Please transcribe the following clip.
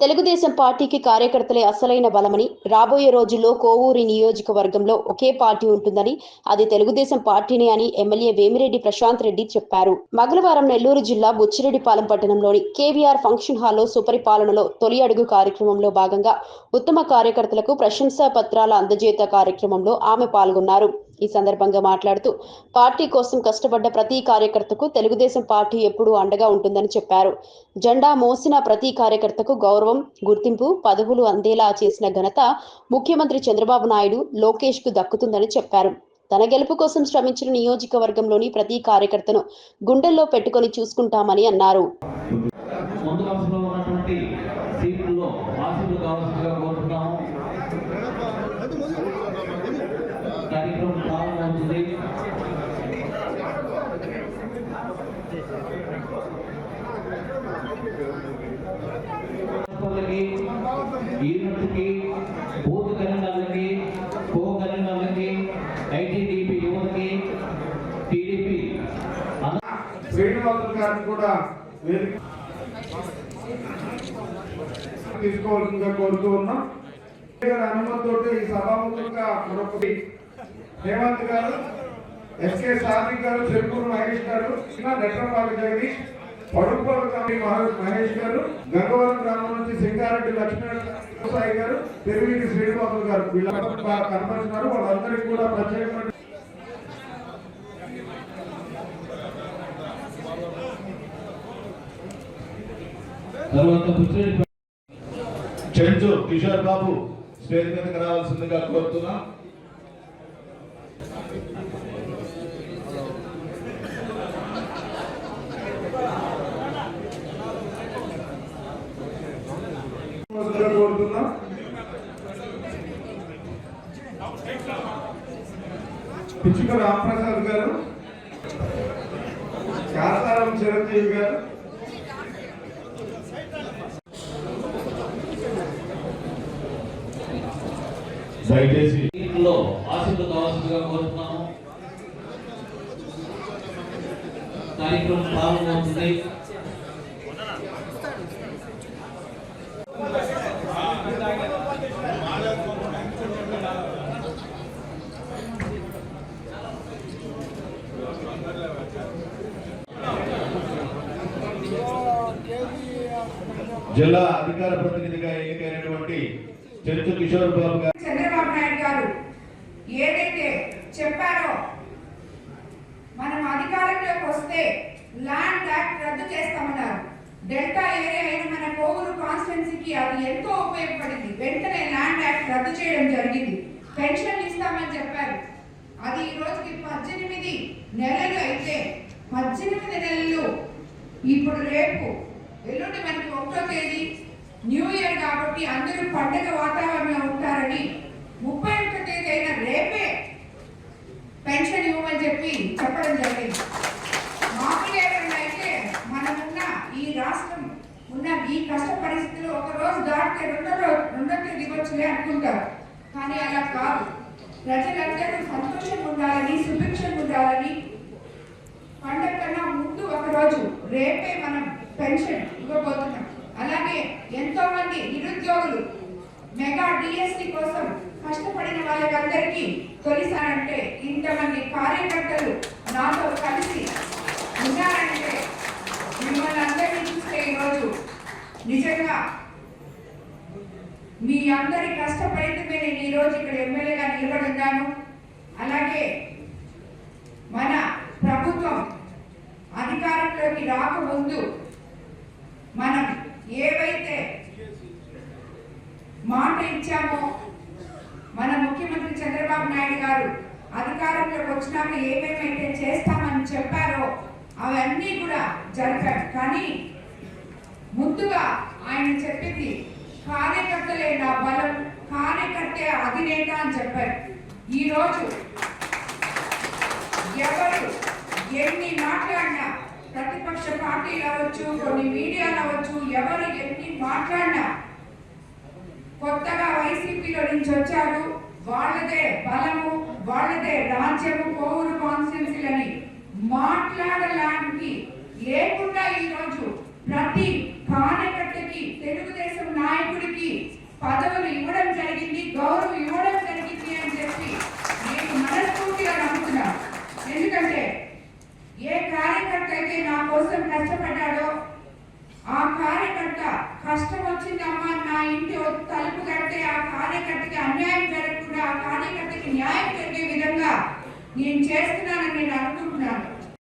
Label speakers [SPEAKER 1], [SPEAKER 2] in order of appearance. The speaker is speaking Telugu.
[SPEAKER 1] తెలుగుదేశం పార్టీకి కార్యకర్తలే అసలైన బలమని, రాబోయే రోజుల్లో కోవూరు నియోజకవర్గంలో ఒకే పార్టీ ఉంటుందని, అది తెలుగుదేశం పార్టీనే అని ఎమ్మెల్యే వేమిరెడ్డి ప్రశాంత్ రెడ్డి చెప్పారు. మంగళవారం నెల్లూరు జిల్లా బుచ్చిరెడ్డిపాలెం పట్టణంలోని కేవీఆర్ ఫంక్షన్ హాల్లో సుపరిపాలనలో తొలి అడుగు కార్యక్రమంలో భాగంగా ఉత్తమ కార్యకర్తలకు ప్రశంసా పత్రాల అందజేత కార్యక్రమంలో ఆమె పాల్గొన్నారు. ఈ సందర్భంగా మాట్లాడుతూ పార్టీ కోసం కష్టపడ్డ ప్రతి కార్యకర్తకు తెలుగుదేశం పార్టీ ఎప్పుడూ అండగా ఉంటుందని చెప్పారు. జెండా మోసిన ప్రతి కార్యకర్తకు గౌరవం, గుర్తింపు, పదవులు అందేలా చేసిన ఘనత ముఖ్యమంత్రి చంద్రబాబు నాయుడు, లోకేష్ కు దక్కుతుందని చెప్పారు. తన గెలుపు కోసం శ్రమించిన నియోజకవర్గంలోని ప్రతి కార్యకర్తను గుండెల్లో పెట్టుకొని చూసుకుంటామని అన్నారు.
[SPEAKER 2] తీసుకోవాల్సిందిగా కోరుతూ ఉన్నాం. అనుమతితో ఈ సభాముఖంగా మరొకటి హేమంత్ గారు, ఎస్కే సాదిక్ గారు, చెరుకూరు మహేష్ గారు, నెట్రపాక జగదీష్, పడుకోడు మహేష్ గారు, గంగవరం గ్రామం నుంచి సింగారెడ్డి లక్ష్మీ గారు, తెలుగుకి శ్రీనివాసులు గారు వీళ్ళందరూ కనపడుతున్నారు. వాళ్ళందరికీ కూడా ప్రత్యేకమైన
[SPEAKER 3] చెంచు కిషోర్ బాబు స్టేజ్ మీదకి రావాల్సిందిగా కోరుతున్నా.
[SPEAKER 2] కోరుతున్నా పిచ్చుక రామప్రసాద్ గారు, శాస్త్రం చిరంజీవి గారు,
[SPEAKER 3] దయచేసి
[SPEAKER 4] ఆశీర్వాదాలుగా కోరుతున్నాము. కార్యక్రమం ప్రారంభమవుతుంది.
[SPEAKER 3] జిల్లా అధికార ప్రతినిధిగా ఎన్నికైనటువంటి చెంచు కిషోర్ బాబు గారు,
[SPEAKER 5] చంద్రబాబు నాయుడు గారు ఏదైతే చెప్పారో, మనం అధికారంలోకి వస్తే ల్యాండ్ యాక్ట్ రద్దు చేస్తామన్నారు. డెల్టా ఏరియా అయిన మన కోవూరు కాన్స్టిట్యున్సీకి అది ఎంతో ఉపయోగపడింది. వెంటనే ల్యాండ్ యాక్ట్ రద్దు చేయడం జరిగింది. పెన్షన్ ఇస్తామని చెప్పారు. అది ఈ రోజుకి 18 నెలలు అయితే 18 నెలలు ఇప్పుడు రేపు ఎల్లుండి మనకి 1వ తేదీ న్యూ ఇయర్ కాబట్టి అందరూ పండుగ వాతావరణంలో ఉంటారని 31వ తేదీ అయిన రేపే పెన్షన్ ఇవ్వమని చెప్పి చెప్పడం జరిగింది. మామూలు ఏమైనా అయితే మనమున్న ఈ రాష్ట్రం ఉన్న ఈ కష్ట పరిస్థితులు ఒక రోజు దాటితే రెండో తేదీ వచ్చలే అనుకుంటారు. కానీ అలా కాదు. ప్రజలందరూ సంతోషంగా ఉండాలని, సుభిక్షంగా ఉండాలని పండుగ కన్నా ముందు ఒక రోజు రేపే మనం పెన్షన్ ఇవ్వబోతున్నాం. అలాగే ఎంతో మంది నిరుద్యోగులు మెగా డిఎస్సి కోసం కష్టపడిన వాళ్ళకందరికీ తొలిసారంటే ఇంతమంది కార్యకర్తలు నాతో కలిసి ఉన్నారంటే మిమ్మల్ని అందరినీ చూస్తే ఈరోజు నిజంగా మీ అందరి కష్టపడితే నేను ఈరోజు ఇక్కడ ఎమ్మెల్యేగా నిలబడున్నాను. అలాగే మన ప్రభుత్వం అధికారంలోకి రాకముందు మనం ఏవైతే మాట ఇచ్చామో, మన ముఖ్యమంత్రి చంద్రబాబు నాయుడు గారు అధికారంలోకి వచ్చినాక ఏమేమైతే చేస్తామని చెప్పారో అవన్నీ కూడా జరిగాయి. కానీ ముందుగా ఆయన చెప్పింది కార్యకర్తలే నా బలం, కార్యకర్తే అధినేత అని చెప్పారు. ఈరోజు ఎవరు ఎన్ని మాట్లాడినా, ప్రతిపక్ష పార్టీలు అవ్వచ్చు, కొన్ని మీడియాలు అవ్వచ్చు, ఎవరు ఎన్ని మాట్లాడినా కొత్తగా వైసీపీలో నుంచి వచ్చారు, వాళ్ళదే బలము, వాళ్ళదే రాజ్యము, కోవూరు కాన్స్టిట్యున్సీలని మాట్లాడడానికి లేకుండా ఈరోజు ప్రతి కార్యకర్తకి తెలుగుదేశం నాయకుడికి పదవులు ఇవ్వడం జరిగింది, గౌరవం ఇవ్వడం జరిగింది అని చెప్పి నేను మనస్ఫూర్తిగా నమ్ముతున్నాను. ఎందుకంటే ఏ కార్యకర్త అయితే నా కోసం కష్టపడ్డాడో ఆ కార్యకర్త కష్టం వచ్చిందమ్మా నా ఇంటి తలుపు కడితే ఆ కార్యకర్తకి అన్యాయం జరగకుండా ఆ కార్యకర్తకి న్యాయం జరిగే విధంగా నేను చేస్తున్నానని నేను అనుకుంటున్నాను.